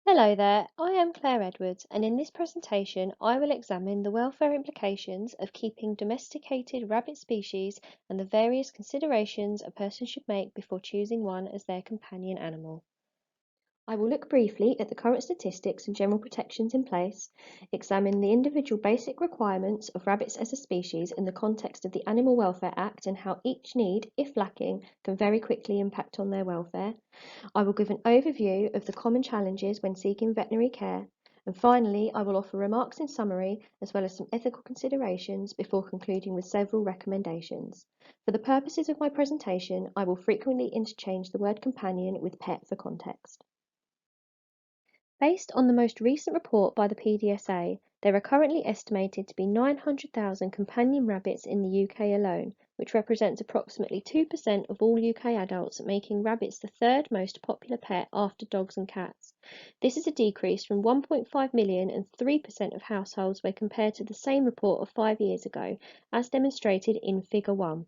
Hello there, I am Claire Edwards, and in this presentation I will examine the welfare implications of keeping domesticated rabbit species and the various considerations a person should make before choosing one as their companion animal. I will look briefly at the current statistics and general protections in place, examine the individual basic requirements of rabbits as a species in the context of the Animal Welfare Act and how each need, if lacking, can very quickly impact on their welfare. I will give an overview of the common challenges when seeking veterinary care, and finally, I will offer remarks in summary as well as some ethical considerations before concluding with several recommendations. For the purposes of my presentation, I will frequently interchange the word companion with pet for context. Based on the most recent report by the PDSA, there are currently estimated to be 900,000 companion rabbits in the UK alone, which represents approximately 2% of all UK adults, making rabbits the third most popular pet after dogs and cats. This is a decrease from 1.5 million and 3% of households when compared to the same report of 5 years ago, as demonstrated in Figure 1.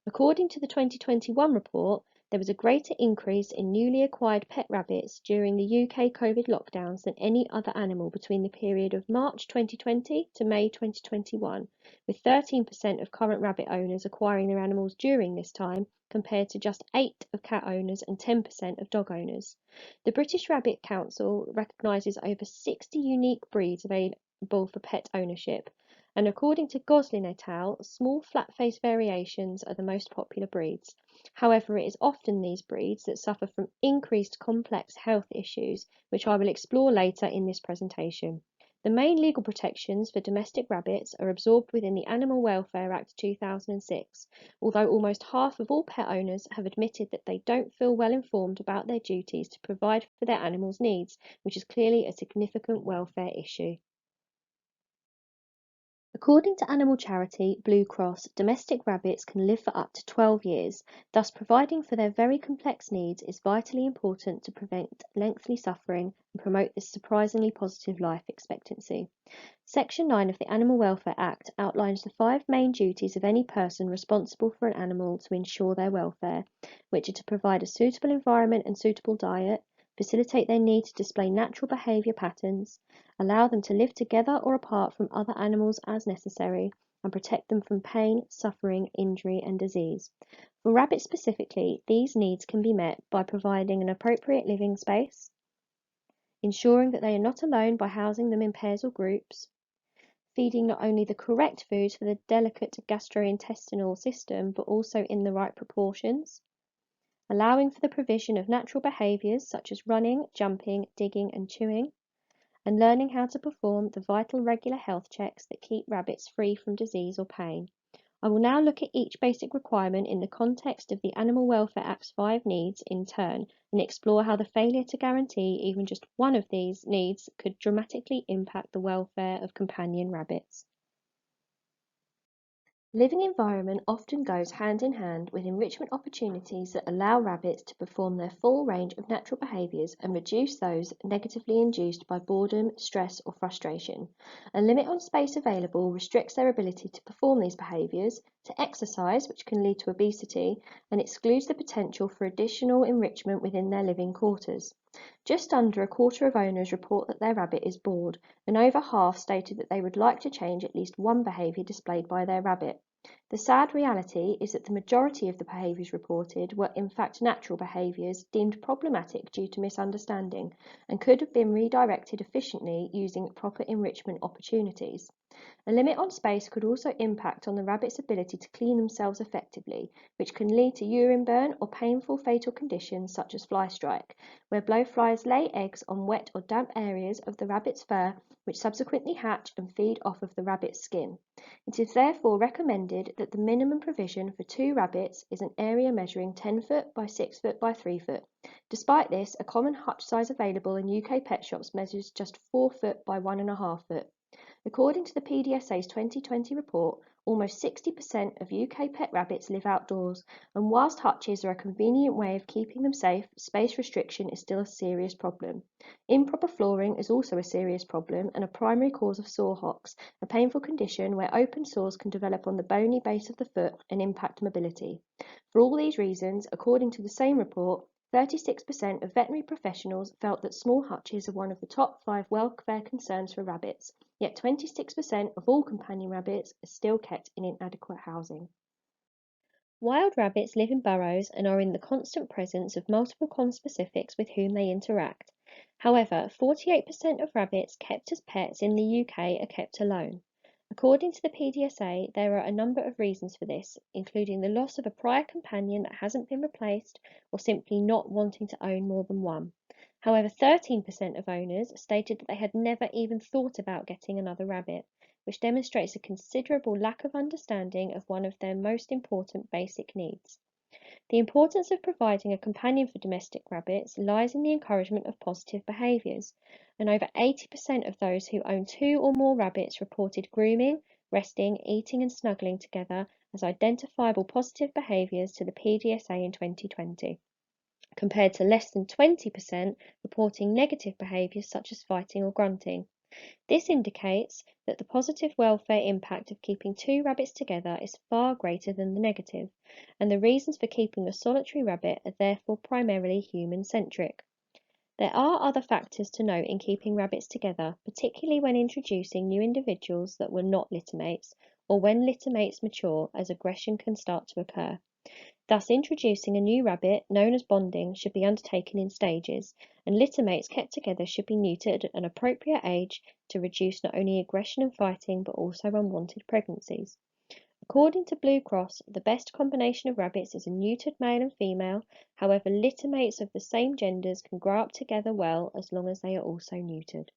According to the 2021 report, there was a greater increase in newly acquired pet rabbits during the UK COVID lockdowns than any other animal between the period of March 2020 to May 2021, with 13% of current rabbit owners acquiring their animals during this time, compared to just 8% of cat owners and 10% of dog owners. The British Rabbit Council recognises over 60 unique breeds available for pet ownership, and according to Goslin et al., small flat-face variations are the most popular breeds. However, it is often these breeds that suffer from increased complex health issues, which I will explore later in this presentation. The main legal protections for domestic rabbits are absorbed within the Animal Welfare Act 2006, although almost half of all pet owners have admitted that they don't feel well informed about their duties to provide for their animals' needs, which is clearly a significant welfare issue. According to animal charity Blue Cross, domestic rabbits can live for up to 12 years, thus providing for their very complex needs is vitally important to prevent lengthy suffering and promote this surprisingly positive life expectancy. Section 9 of the Animal Welfare Act outlines the 5 main duties of any person responsible for an animal to ensure their welfare, which are to provide a suitable environment and suitable diet, facilitate their need to display natural behaviour patterns, allow them to live together or apart from other animals as necessary, and protect them from pain, suffering, injury, and disease. For rabbits specifically, these needs can be met by providing an appropriate living space, ensuring that they are not alone by housing them in pairs or groups, feeding not only the correct foods for the delicate gastrointestinal system but also in the right proportions, allowing for the provision of natural behaviours such as running, jumping, digging, and chewing, and learning how to perform the vital regular health checks that keep rabbits free from disease or pain. I will now look at each basic requirement in the context of the Animal Welfare Act's 5 needs in turn and explore how the failure to guarantee even just one of these needs could dramatically impact the welfare of companion rabbits. Living environment often goes hand in hand with enrichment opportunities that allow rabbits to perform their full range of natural behaviours and reduce those negatively induced by boredom, stress or frustration. A limit on space available restricts their ability to perform these behaviours, to exercise, which can lead to obesity, and excludes the potential for additional enrichment within their living quarters. Just under a quarter of owners report that their rabbit is bored, and over half stated that they would like to change at least one behaviour displayed by their rabbit. The sad reality is that the majority of the behaviours reported were in fact natural behaviours deemed problematic due to misunderstanding and could have been redirected efficiently using proper enrichment opportunities. A limit on space could also impact on the rabbit's ability to clean themselves effectively, which can lead to urine burn or painful fatal conditions such as fly strike, where blowflies lay eggs on wet or damp areas of the rabbit's fur, which subsequently hatch and feed off of the rabbit's skin. It is therefore recommended that the minimum provision for 2 rabbits is an area measuring 10 foot by 6 foot by 3 foot. Despite this, a common hutch size available in UK pet shops measures just 4 foot by 1.5 foot. According to the PDSA's 2020 report, almost 60% of UK pet rabbits live outdoors, and whilst hutches are a convenient way of keeping them safe, space restriction is still a serious problem. Improper flooring is also a serious problem and a primary cause of sore hocks, a painful condition where open sores can develop on the bony base of the foot and impact mobility. For all these reasons, according to the same report, 36% of veterinary professionals felt that small hutches are one of the top 5 welfare concerns for rabbits, yet 26% of all companion rabbits are still kept in inadequate housing. Wild rabbits live in burrows and are in the constant presence of multiple conspecifics with whom they interact. However, 48% of rabbits kept as pets in the UK are kept alone. According to the PDSA, there are a number of reasons for this, including the loss of a prior companion that hasn't been replaced or simply not wanting to own more than one. However, 13% of owners stated that they had never even thought about getting another rabbit, which demonstrates a considerable lack of understanding of one of their most important basic needs. The importance of providing a companion for domestic rabbits lies in the encouragement of positive behaviours, and over 80% of those who own 2 or more rabbits reported grooming, resting, eating and snuggling together as identifiable positive behaviours to the PDSA in 2020, compared to less than 20% reporting negative behaviours such as fighting or grunting. This indicates that the positive welfare impact of keeping 2 rabbits together is far greater than the negative, and the reasons for keeping a solitary rabbit are therefore primarily human-centric. There are other factors to note in keeping rabbits together, particularly when introducing new individuals that were not littermates, or when littermates mature, as aggression can start to occur. Thus, introducing a new rabbit, known as bonding, should be undertaken in stages, and littermates kept together should be neutered at an appropriate age to reduce not only aggression and fighting, but also unwanted pregnancies. According to Blue Cross, the best combination of rabbits is a neutered male and female. However, littermates of the same genders can grow up together well as long as they are also neutered.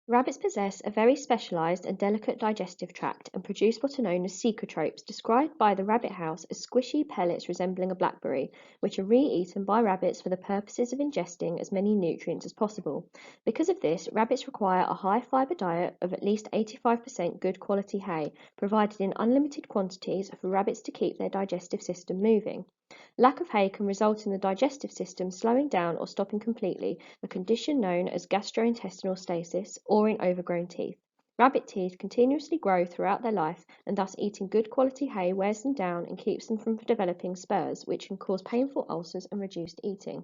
Rabbits possess a very specialised and delicate digestive tract and produce what are known as secretropes, described by the Rabbit House as squishy pellets resembling a blackberry, which are re-eaten by rabbits for the purposes of ingesting as many nutrients as possible. Because of this, rabbits require a high fibre diet of at least 85% good quality hay, provided in unlimited quantities for rabbits to keep their digestive system moving. Lack of hay can result in the digestive system slowing down or stopping completely, a condition known as gastrointestinal stasis, or in overgrown teeth. Rabbit teeth continuously grow throughout their life, and thus eating good quality hay wears them down and keeps them from developing spurs, which can cause painful ulcers and reduced eating.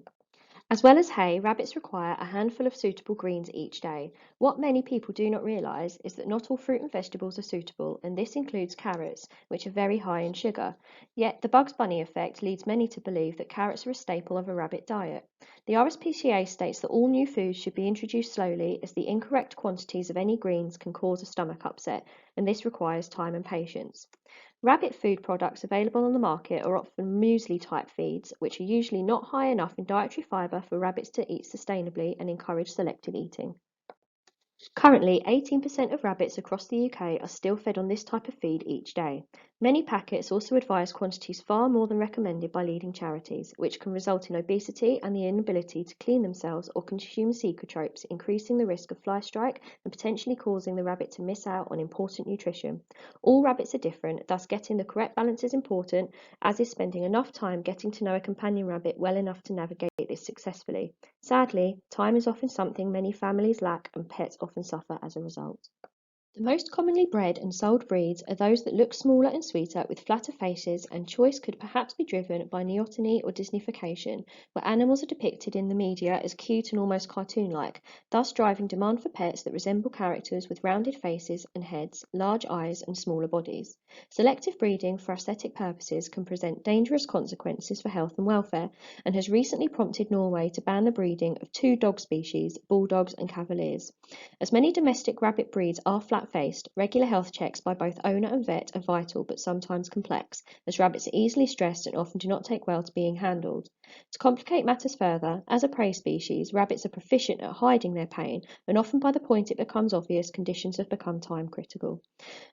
As well as hay, rabbits require a handful of suitable greens each day. What many people do not realise is that not all fruit and vegetables are suitable, and this includes carrots, which are very high in sugar. Yet the Bugs Bunny effect leads many to believe that carrots are a staple of a rabbit diet. The RSPCA states that all new foods should be introduced slowly, as the incorrect quantities of any greens can cause a stomach upset, and this requires time and patience. Rabbit food products available on the market are often muesli-type feeds, which are usually not high enough in dietary fibre for rabbits to eat sustainably and encourage selective eating. Currently, 18% of rabbits across the UK are still fed on this type of feed each day. Many packets also advise quantities far more than recommended by leading charities, which can result in obesity and the inability to clean themselves or consume secretropes, increasing the risk of fly strike and potentially causing the rabbit to miss out on important nutrition. All rabbits are different, thus getting the correct balance is important, as is spending enough time getting to know a companion rabbit well enough to navigate this successfully. Sadly, time is often something many families lack, and pets often suffer as a result. The most commonly bred and sold breeds are those that look smaller and sweeter with flatter faces, and choice could perhaps be driven by neoteny or Disneyfication, where animals are depicted in the media as cute and almost cartoon-like, thus driving demand for pets that resemble characters with rounded faces and heads, large eyes and smaller bodies. Selective breeding for aesthetic purposes can present dangerous consequences for health and welfare, and has recently prompted Norway to ban the breeding of 2 dog species, bulldogs and cavaliers. As many domestic rabbit breeds are flat-faced, regular health checks by both owner and vet are vital but sometimes complex, as rabbits are easily stressed and often do not take well to being handled. To complicate matters further, as a prey species, rabbits are proficient at hiding their pain, and often by the point it becomes obvious, conditions have become time critical.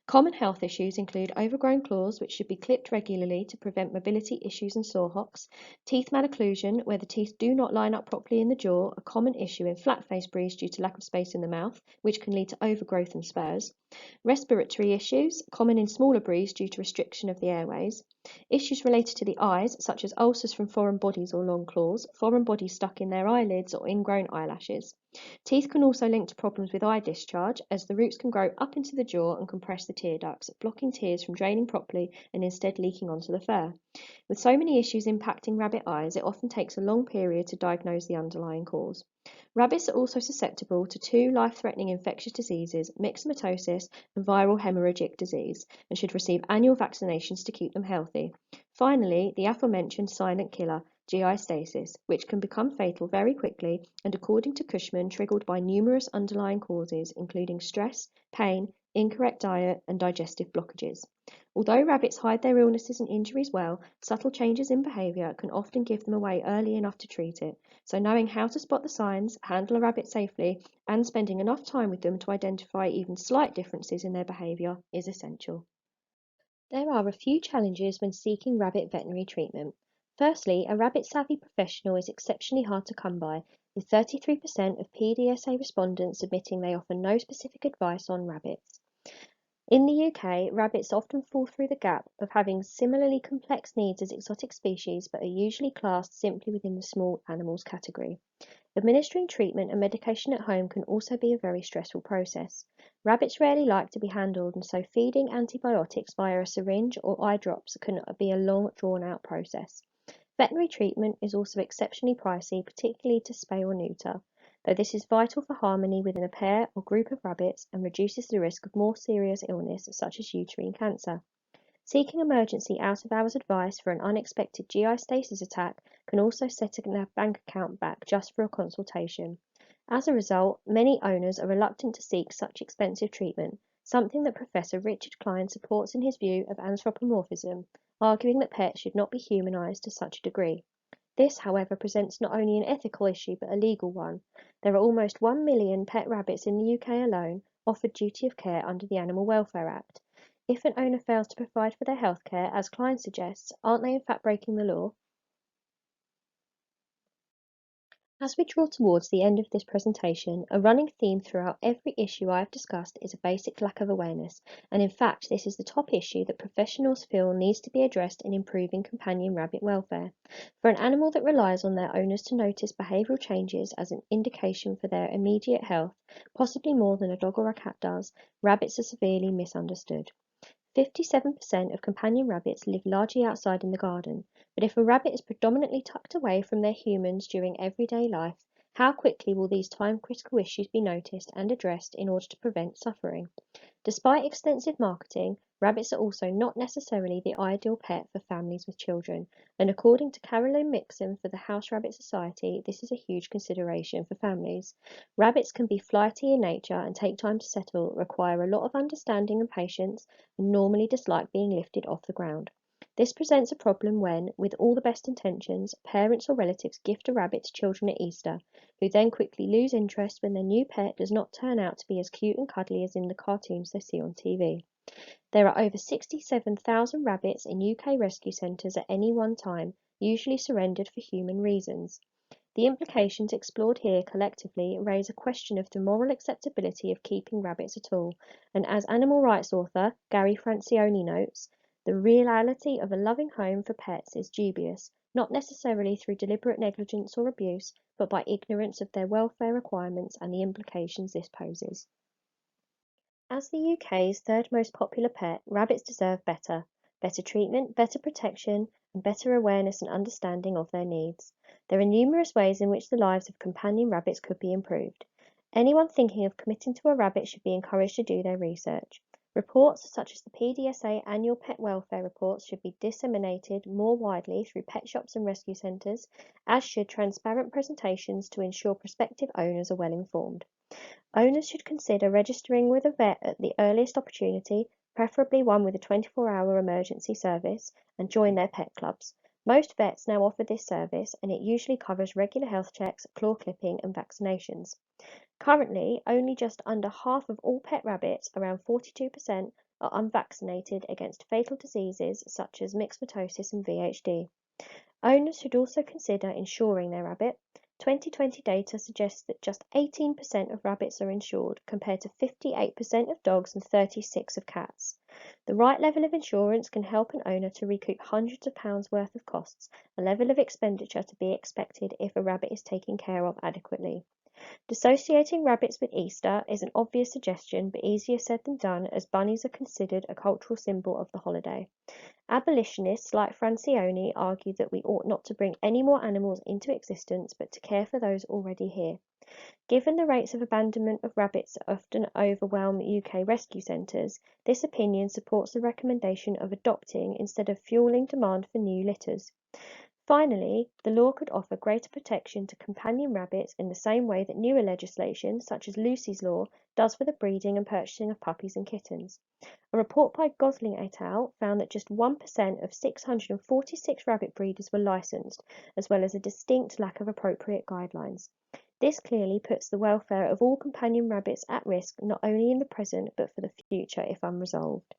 Common health issues include overgrown claws, which should be clipped regularly to prevent mobility issues and sore hocks, teeth malocclusion, where the teeth do not line up properly in the jaw, a common issue in flat-faced breeds due to lack of space in the mouth, which can lead to overgrowth and spurs, respiratory issues, common in smaller breeds due to restriction of the airways, Issues related to the eyes, such as ulcers from foreign bodies or long claws, foreign bodies stuck in their eyelids, or ingrown eyelashes. Teeth can also link to problems with eye discharge, as the roots can grow up into the jaw and compress the tear ducts, blocking tears from draining properly and instead leaking onto the fur. With so many issues impacting rabbit eyes, it often takes a long period to diagnose the underlying cause. Rabbits are also susceptible to two life-threatening infectious diseases, myxomatosis and viral hemorrhagic disease, and should receive annual vaccinations to keep them healthy. Finally, the aforementioned silent killer, GI stasis, which can become fatal very quickly and, according to Cushman, triggered by numerous underlying causes, including stress, pain, incorrect diet, and digestive blockages. Although rabbits hide their illnesses and injuries well, subtle changes in behavior can often give them away early enough to treat it. So knowing how to spot the signs, handle a rabbit safely, and spending enough time with them to identify even slight differences in their behavior is essential. There are a few challenges when seeking rabbit veterinary treatment. Firstly, a rabbit-savvy professional is exceptionally hard to come by, with 33% of PDSA respondents admitting they offer no specific advice on rabbits. In the UK, rabbits often fall through the gap of having similarly complex needs as exotic species, but are usually classed simply within the small animals category. Administering treatment and medication at home can also be a very stressful process. Rabbits rarely like to be handled, and so feeding antibiotics via a syringe or eye drops can be a long, drawn-out process. Veterinary treatment is also exceptionally pricey, particularly to spay or neuter, though this is vital for harmony within a pair or group of rabbits and reduces the risk of more serious illness such as uterine cancer. Seeking emergency out-of-hours advice for an unexpected GI stasis attack can also set a bank account back just for a consultation. As a result, many owners are reluctant to seek such expensive treatment, something that Professor Richard Klein supports in his view of anthropomorphism, arguing that pets should not be humanized to such a degree. This, however, presents not only an ethical issue but a legal one. There are almost 1 million pet rabbits in the UK alone offered duty of care under the Animal Welfare Act. If an owner fails to provide for their health care, as Klein suggests, aren't they in fact breaking the law? As we draw towards the end of this presentation, a running theme throughout every issue I have discussed is a basic lack of awareness, and in fact this is the top issue that professionals feel needs to be addressed in improving companion rabbit welfare. For an animal that relies on their owners to notice behavioural changes as an indication for their immediate health, possibly more than a dog or a cat does, rabbits are severely misunderstood. 57% of companion rabbits live largely outside in the garden, but if a rabbit is predominantly tucked away from their humans during everyday life, how quickly will these time-critical issues be noticed and addressed in order to prevent suffering? Despite extensive marketing, rabbits are also not necessarily the ideal pet for families with children, and according to Caroline Mixon for the House Rabbit Society, this is a huge consideration for families. Rabbits can be flighty in nature and take time to settle, require a lot of understanding and patience, and normally dislike being lifted off the ground. This presents a problem when, with all the best intentions, parents or relatives gift a rabbit to children at Easter, who then quickly lose interest when their new pet does not turn out to be as cute and cuddly as in the cartoons they see on TV. There are over 67,000 rabbits in UK rescue centres at any one time, usually surrendered for human reasons. The implications explored here collectively raise a question of the moral acceptability of keeping rabbits at all, and as animal rights author Gary Francione notes, the reality of a loving home for pets is dubious, not necessarily through deliberate negligence or abuse, but by ignorance of their welfare requirements and the implications this poses. As the UK's third most popular pet, rabbits deserve better. Better treatment, better protection, and better awareness and understanding of their needs. There are numerous ways in which the lives of companion rabbits could be improved. Anyone thinking of committing to a rabbit should be encouraged to do their research. Reports such as the PDSA annual pet welfare reports should be disseminated more widely through pet shops and rescue centres, as should transparent presentations to ensure prospective owners are well informed. Owners should consider registering with a vet at the earliest opportunity, preferably one with a 24-hour emergency service, and join their pet clubs. Most vets now offer this service, and it usually covers regular health checks, claw clipping, and vaccinations. Currently, only just under half of all pet rabbits, around 42%, are unvaccinated against fatal diseases such as myxomatosis and VHD. Owners should also consider insuring their rabbit. 2020 data suggests that just 18% of rabbits are insured, compared to 58% of dogs and 36% of cats. The right level of insurance can help an owner to recoup hundreds of pounds worth of costs, a level of expenditure to be expected if a rabbit is taken care of adequately. Dissociating rabbits with Easter is an obvious suggestion, but easier said than done, as bunnies are considered a cultural symbol of the holiday. Abolitionists like Francione argue that we ought not to bring any more animals into existence, but to care for those already here. Given the rates of abandonment of rabbits that often overwhelm UK rescue centres, this opinion supports the recommendation of adopting instead of fueling demand for new litters. Finally, the law could offer greater protection to companion rabbits in the same way that newer legislation, such as Lucy's Law, does for the breeding and purchasing of puppies and kittens. A report by Gosling et al. Found that just 1% of 646 rabbit breeders were licensed, as well as a distinct lack of appropriate guidelines. This clearly puts the welfare of all companion rabbits at risk, not only in the present but for the future if unresolved.